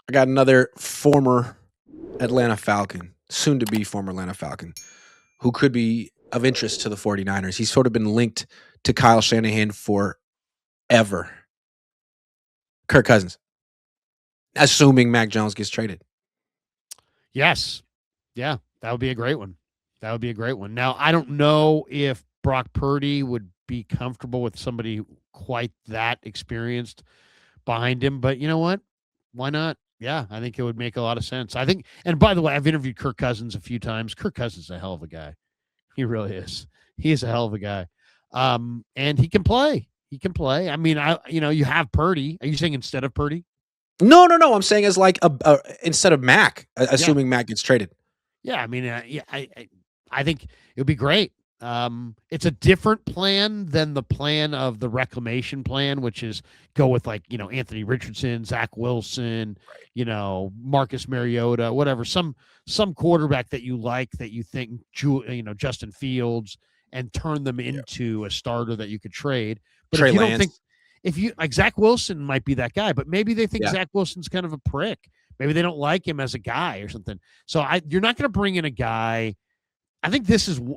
I got another former Atlanta Falcon, soon to be former Atlanta Falcon, who could be of interest to the 49ers. He's sort of been linked to Kyle Shanahan forever. Kirk Cousins, assuming Mac Jones gets traded. Yes. Yeah, that would be a great one. That would be a great one. Now, I don't know if Brock Purdy would be comfortable with somebody quite that experienced behind him, but you know what? Why not? Yeah, I think it would make a lot of sense. I think, and by the way, I've interviewed Kirk Cousins a few times. Kirk Cousins is a hell of a guy. He really is. He is a hell of a guy. And he can play. He can play. I mean, you have Purdy. Are you saying instead of Purdy? No. I'm saying as like instead of Mac, assuming Mac gets traded. Yeah, I mean, I think it would be great. It's a different plan than the plan of the reclamation plan, which is go with Anthony Richardson, Zach Wilson, Marcus Mariota, whatever, some quarterback that you like, that you think, Justin Fields, and turn them into a starter that you could trade. But Trey if you Lance. don't think, if you like, Zach Wilson might be that guy, but maybe they think Zach Wilson's kind of a prick. Maybe they don't like him as a guy or something. So you're not going to bring in a guy. I think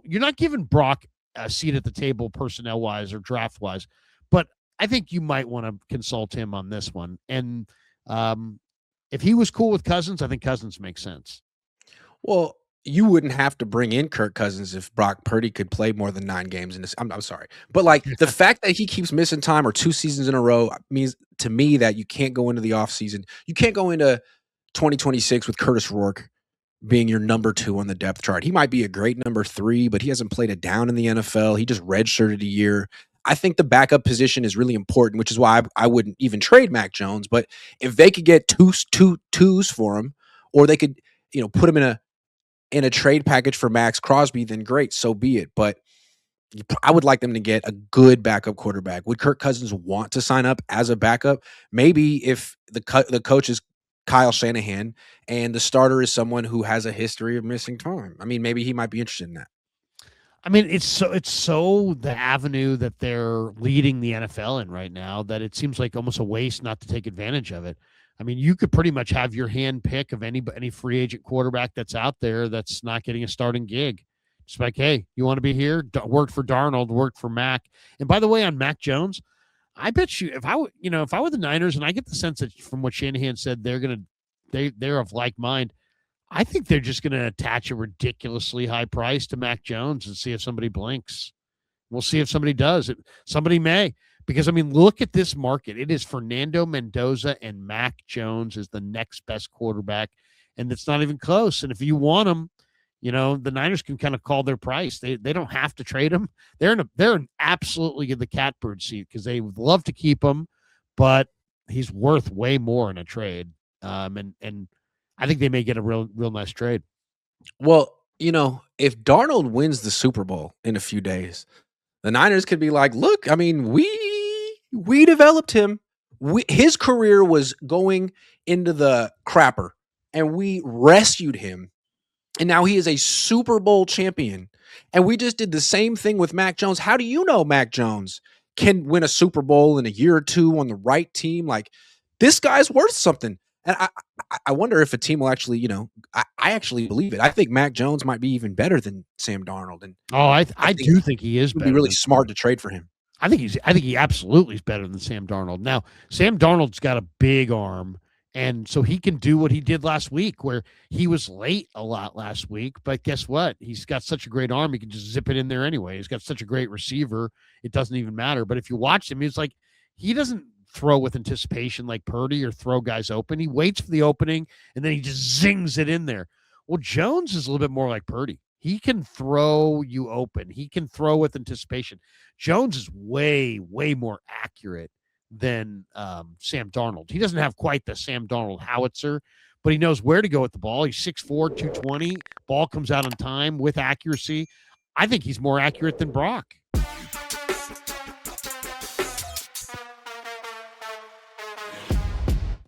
you're not giving Brock a seat at the table personnel wise or draft wise, but I think you might want to consult him on this one. And if he was cool with Cousins, I think Cousins makes sense. Well, you wouldn't have to bring in Kirk Cousins if Brock Purdy could play more than 9 games in this. I'm sorry. But like the fact that he keeps missing time or 2 seasons in a row means to me that you can't go into the offseason. You can't go into 2026 with Curtis Rourke being your number 2 on the depth chart. He might be a great number 3, but he hasn't played a down in the NFL. He just redshirted a year. I think the backup position is really important, which is why I wouldn't even trade Mac Jones. But if they could get twos for him, or they could, put him in a trade package for Max Crosby, then great, so be it. But I would like them to get a good backup quarterback. Would Kirk Cousins want to sign up as a backup? Maybe if the coach is Kyle Shanahan and the starter is someone who has a history of missing time. I mean, maybe he might be interested in that. I mean, it's so the avenue that they're leading the NFL in right now that it seems like almost a waste not to take advantage of it. I mean, you could pretty much have your hand pick of any free agent quarterback that's out there that's not getting a starting gig. Just like, hey, you want to be here? Worked for Darnold, worked for Mac. And by the way, on Mac Jones, I bet you if I were the Niners, and I get the sense that from what Shanahan said, they're of like mind. I think they're just going to attach a ridiculously high price to Mac Jones and see if somebody blinks. We'll see if somebody does. Somebody may. Because, I mean, look at this market. It is Fernando Mendoza and Mac Jones is the next best quarterback, and it's not even close. And if you want him, the Niners can kind of call their price. They don't have to trade him. They're absolutely in the catbird seat because they would love to keep him, but he's worth way more in a trade. And I think they may get a real nice trade. Well, if Darnold wins the Super Bowl in a few days, the Niners could be like, look, I mean, we developed him. His career was going into the crapper, and we rescued him. And now he is a Super Bowl champion. And we just did the same thing with Mac Jones. How do you know Mac Jones can win a Super Bowl in a year or 2 on the right team? Like, this guy's worth something. And I wonder if a team will actually, I actually believe it. I think Mac Jones might be even better than Sam Darnold. And I do think he is better. It'd be really smart to trade for him. I think he absolutely is better than Sam Darnold. Now, Sam Darnold's got a big arm, and so he can do what he did last week, where he was late a lot last week. But guess what? He's got such a great arm, he can just zip it in there anyway. He's got such a great receiver, it doesn't even matter. But if you watch him, he's like, he doesn't throw with anticipation like Purdy or throw guys open. He waits for the opening, and then he just zings it in there. Well, Jones is a little bit more like Purdy. He can throw you open. He can throw with anticipation. Jones is way, way more accurate than Sam Darnold. He doesn't have quite the Sam Darnold howitzer, but he knows where to go with the ball. He's 6'4", 220. Ball comes out on time with accuracy. I think he's more accurate than Brock.